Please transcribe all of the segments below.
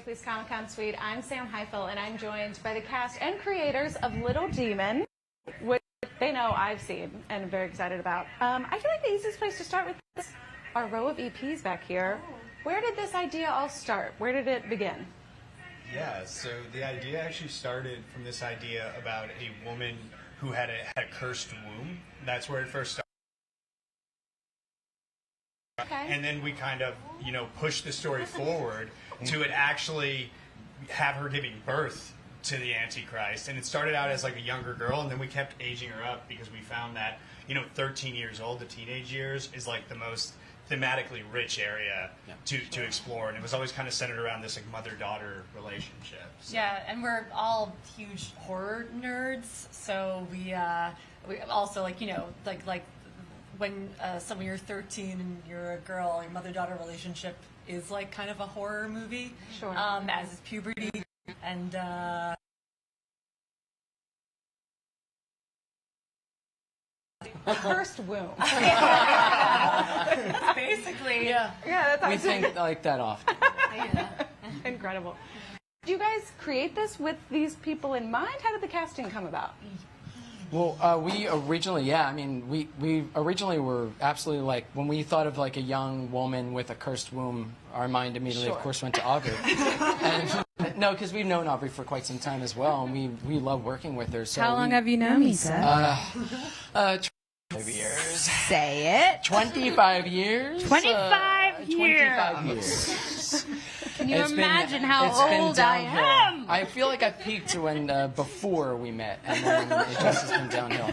Please Comic-Con Suite. I'm Sam Heifel, and I'm joined by the cast and creators of Little Demon, which they know I've seen and am very excited about. I feel like the easiest place to start with is our row of EPs back here. Where did this idea all start? Where did it begin? Yeah, so the idea actually started from this idea about a woman who had a cursed womb. That's where it first started. Okay. And then we kind of, pushed the story forward to it actually have her giving birth to the Antichrist. And it started out as like a younger girl, and then we kept aging her up because we found that, 13 years old, the teenage years, is like the most thematically rich area to explore. And it was always kind of centered around this like mother-daughter relationship. So. Yeah, and we're all huge horror nerds, so we also like when you're 13 and you're a girl, your mother-daughter relationship is like kind of a horror movie. Sure. As is puberty and. Cursed womb. Basically. Yeah, that's we think like that often. Yeah. Incredible. Did you guys create this with these people in mind? How did the casting come about? Well, we originally, we originally were absolutely like, when we thought of like a young woman with a cursed womb, our mind immediately, of course, went to Aubrey. And no, because we've known Aubrey for quite some time as well, and we love working with her. So how long have you known me, Seth? 25 years. Say it. 25 years. 25 years. 25 years. Can you imagine how old I am? I feel like I peaked when before we met, and then it just has been downhill.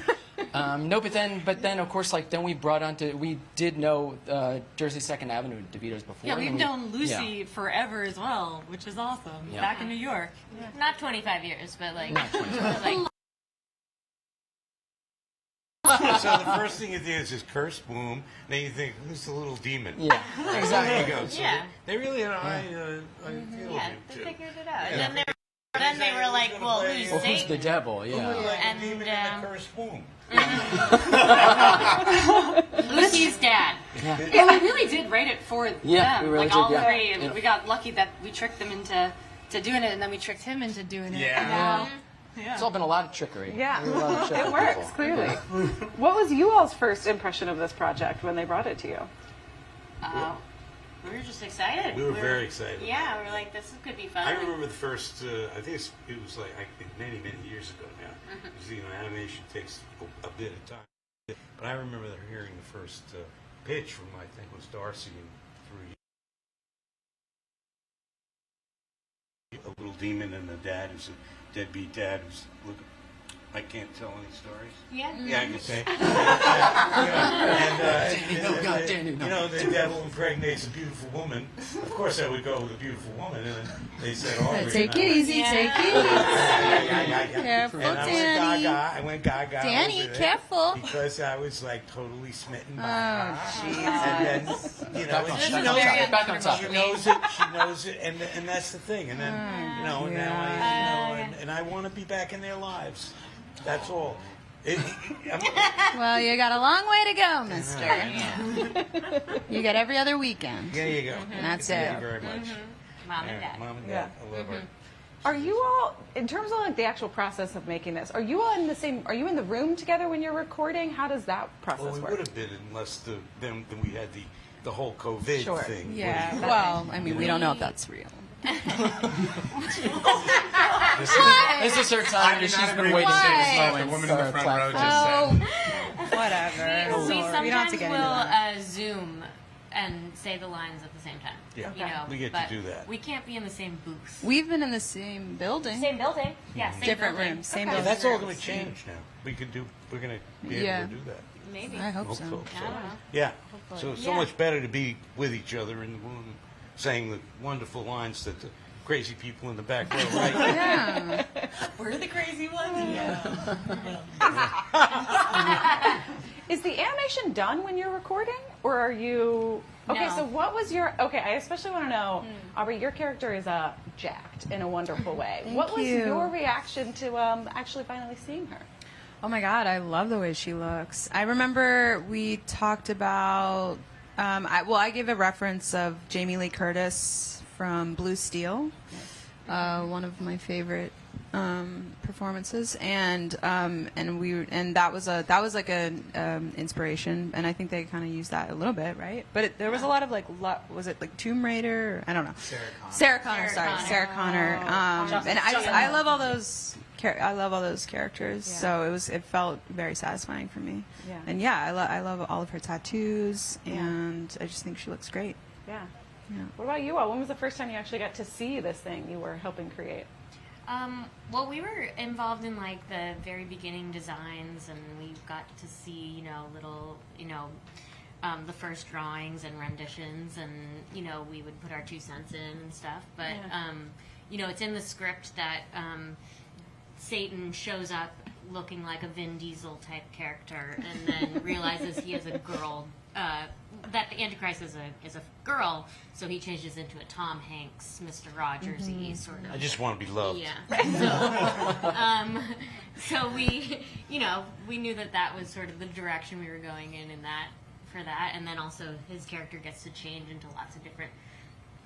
No, but then of course, then we brought on we did know Jersey 2nd Avenue DeVito's before. Yeah, we've known Lucy forever as well, which is awesome. Yeah. Back in New York. Yeah. Not 25 years, but like... Not 25. like So the first thing you think is this cursed womb. Then you think, who's the little demon? Yeah, exactly. There you go. So Yeah. they really, I feel yeah, you they too. figured it out. Yeah. And then they were like, well, who's Well, who's Satan? the devil? Yeah. Like And, a demon in a cursed womb. Lucy's dad. Yeah, we really did write it for them. We really like did, all yeah. three. And we got lucky that we tricked them into doing it, and then we tricked him into doing it. Yeah. And now, It's all been a lot of trickery. Yeah, A lot of trickery it works, people. clearly. What was you all's first impression of this project when they brought it to you? We were just excited. We were very excited. Yeah, we were like, this could be fun. I remember the first, I think it was like many, many years ago now. Because, animation takes a bit of time. But I remember hearing the first pitch from, I think it was Darcy and through a little demon and a dad who's a deadbeat dad who's looking. I can't tell any stories. Yeah. Yeah, I can say. Danny, no. The devil impregnates a beautiful woman. Of course, I would go with a beautiful woman, and then they said, "Oh, Take it easy. Yeah. Take it easy. Careful, Careful, and Danny. I went gaga. Danny, over there careful. because I was like totally smitten by Oh, her. Jesus. And then, Back on and she top. knows it. Back on top. She knows it. She knows it, and that's the thing. And then, now and I want to be back in their lives. That's all. Well, you got a long way to go, mister. You got every other weekend. There you go. That's Thank it. you very much. Mom and dad. Mom and Dad, I love her. Are you all, in terms of like the actual process of making this, are you all in the same, are you in the room together when you're recording? How does that process Well, we work? would have been unless then we had the whole COVID thing. Yeah. Well, I mean, we don't know if that's real. This is her time. She's been waiting to say this moment. The woman in the for front row platform. just said. Whatever. We We don't have sometimes to get will into that. Zoom and say the lines at the same time. Yeah. We get to but do that. We can't be in the same booth. We've been in the same building. Same building. Yeah, same Different building. rooms. Same Yeah, building. that's all going to change now. We're going to be able to do that. Maybe. I hope so. Hope I don't know. Yeah. So it's so Yeah. much better to be with each other in the room, saying the wonderful lines that the crazy people in the back row write. Yeah. we're the crazy ones. Is the animation done when you're recording, or are you? Okay, No. so what was your? Okay, I especially want to know, Aubrey. Your character is jacked in a wonderful way. What was you. your reaction to actually finally seeing her? Oh my God, I love the way she looks. I remember we talked about. I gave a reference of Jamie Lee Curtis from Blue Steel. one of my favorite performances, and that was like an inspiration, and I think they kind of used that a little bit, right? But there was a lot of like, was it like Tomb Raider? I don't know. Sarah Connor. Sarah Connor. And I love all those. I love all those characters, so it felt very satisfying for me. Yeah. And I love all of her tattoos, and I just think she looks great. Yeah. Yeah. What about you all? When was the first time you actually got to see this thing you were helping create? Well, we were involved in like the very beginning designs, and we got to see, little, the first drawings and renditions, and we would put our 2 cents in and stuff. But it's in the script that Satan shows up looking like a Vin Diesel type character, and then realizes he is a girl. That the Antichrist is a girl, so he changes into a Tom Hanks, Mr. Rogers-y sort of. I just want to be loved. Yeah. So we, we knew that was sort of the direction we were going in for that, and then also his character gets to change into lots of different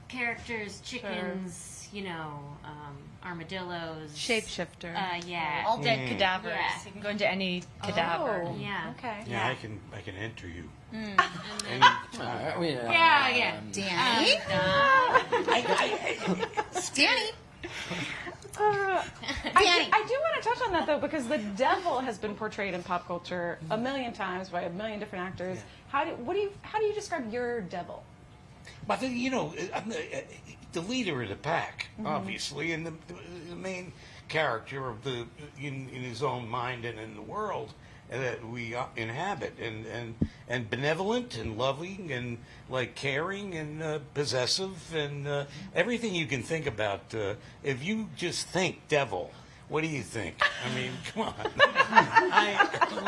characters, chickens, armadillos, Shapeshifter. Yeah. All dead cadavers. Yeah. You can go into any cadaver. Oh, Yeah. Okay. Yeah, I can enter you. And then, Danny. Danny. Danny. I do want to touch on that though, because the devil has been portrayed in pop culture a million times by a million different actors. How do you describe your devil? But I'm the leader of the pack, obviously, and the main character of in his own mind and in the world that we inhabit, and benevolent and loving and like caring and possessive and everything you can think about. If you just think devil, what do you think? I mean, come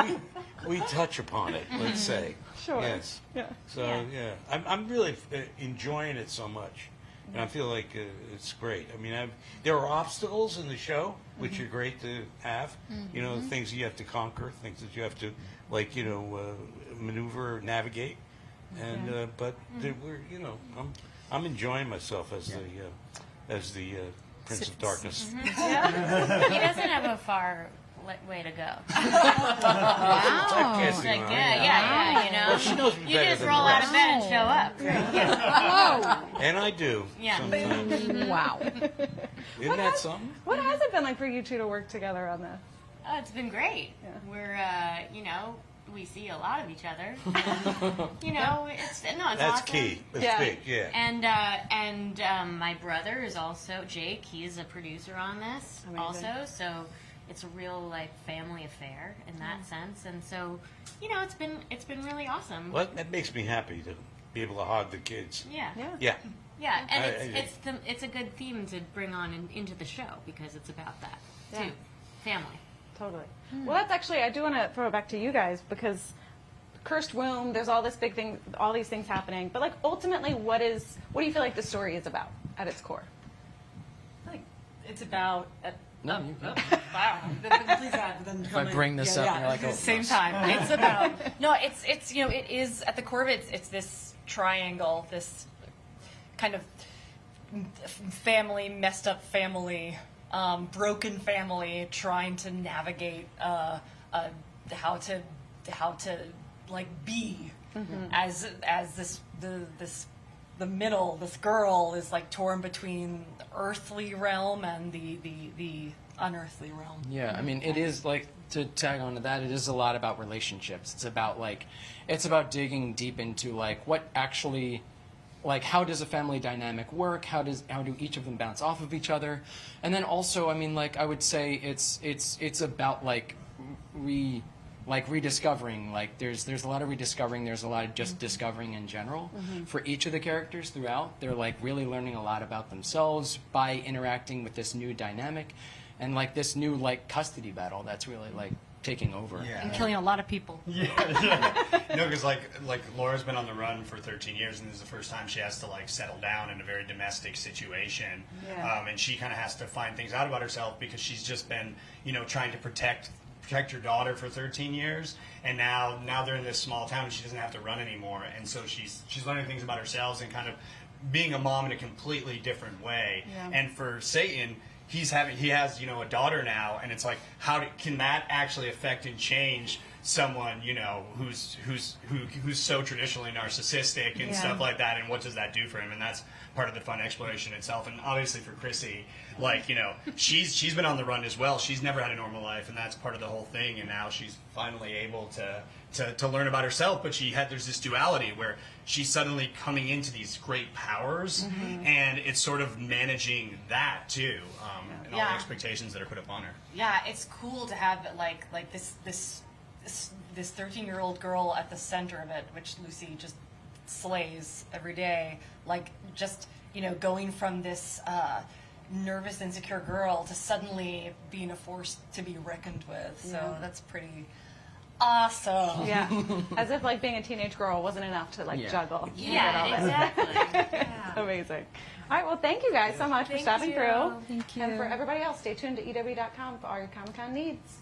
on. We touch upon it, let's say. Sure. Yes. Yeah. So I'm really enjoying it so much, and I feel like it's great. I mean, there are obstacles in the show which are great to have. Things you have to conquer, things that you have to maneuver, navigate, and but we're I'm enjoying myself as the Prince of Darkness. He doesn't have a far way to go. Wow. It's like, yeah, Well, she knows me you better just than roll the out rest. of bed and show up. Whoa. And I do. Yeah. Sometimes. Wow. Isn't that something? What has it been like for you two to work together on this? Oh, it's been great. Yeah. We're, we see a lot of each other. It's That's awesome. key. That's Yeah. big. Yeah. And my brother is also Jake. He's a producer on this Amazing. also. So it's a real like family affair in that sense. And so, it's been really awesome. Well, that makes me happy to be able to hog the kids. Yeah. Yeah. Yeah. Yeah, and it's a good theme to bring on into the show because it's about that too, Yeah. family. Totally. Well, that's actually, I do want to throw it back to you guys, because cursed womb, there's all this big thing, all these things happening. But like ultimately, what do you feel like the story is about at its core? I think it's about. No, you go. Wow. Please add. If I bring this up, you're like, at oh, the same no. time. It's about it's it is at the core of it. It's this triangle, this kind of family, messed up family, broken family, trying to navigate how to like be as the middle. This girl is like torn between the earthly realm and the unearthly realm. Yeah, I mean, it is like, to tag on to that, it is a lot about relationships. It's about digging deep into like what actually, like how does a family dynamic work? How do each of them bounce off of each other? And then also, I mean, like I would say it's about like rediscovering. Like there's a lot of rediscovering. There's a lot of just discovering in general for each of the characters throughout. They're like really learning a lot about themselves by interacting with this new dynamic, and like this new like custody battle that's really like taking over. Yeah. And killing a lot of people. Because like Laura's been on the run for 13 years, and this is the first time she has to like settle down in a very domestic situation. Yeah. And she kind of has to find things out about herself because she's just been, trying to protect her daughter for 13 years, and now they're in this small town and she doesn't have to run anymore, and so she's learning things about herself and kind of being a mom in a completely different way. Yeah. And for Satan, he has, you know, a daughter now, and it's like, can that actually affect and change someone, you know, who's so traditionally narcissistic and stuff like that, and what does that do for him? And that's part of the fun exploration itself. And obviously for Chrissy, like, you know, she's been on the run as well. She's never had a normal life, and that's part of the whole thing. And now she's finally able to learn about herself, but there's this duality where she's suddenly coming into these great powers, and it's sort of managing that too, and all the expectations that are put upon her. Yeah, it's cool to have like this 13-year-old girl at the center of it, which Lucy just slays every day. Like, just, you know, going from this nervous, insecure girl to suddenly being a force to be reckoned with. So that's pretty awesome. Yeah. As if like being a teenage girl wasn't enough to like juggle. Yeah, exactly. Amazing. All right, well, thank you guys so much for stopping through. Thank you. And for everybody else, stay tuned to EW.com for all your Comic-Con needs.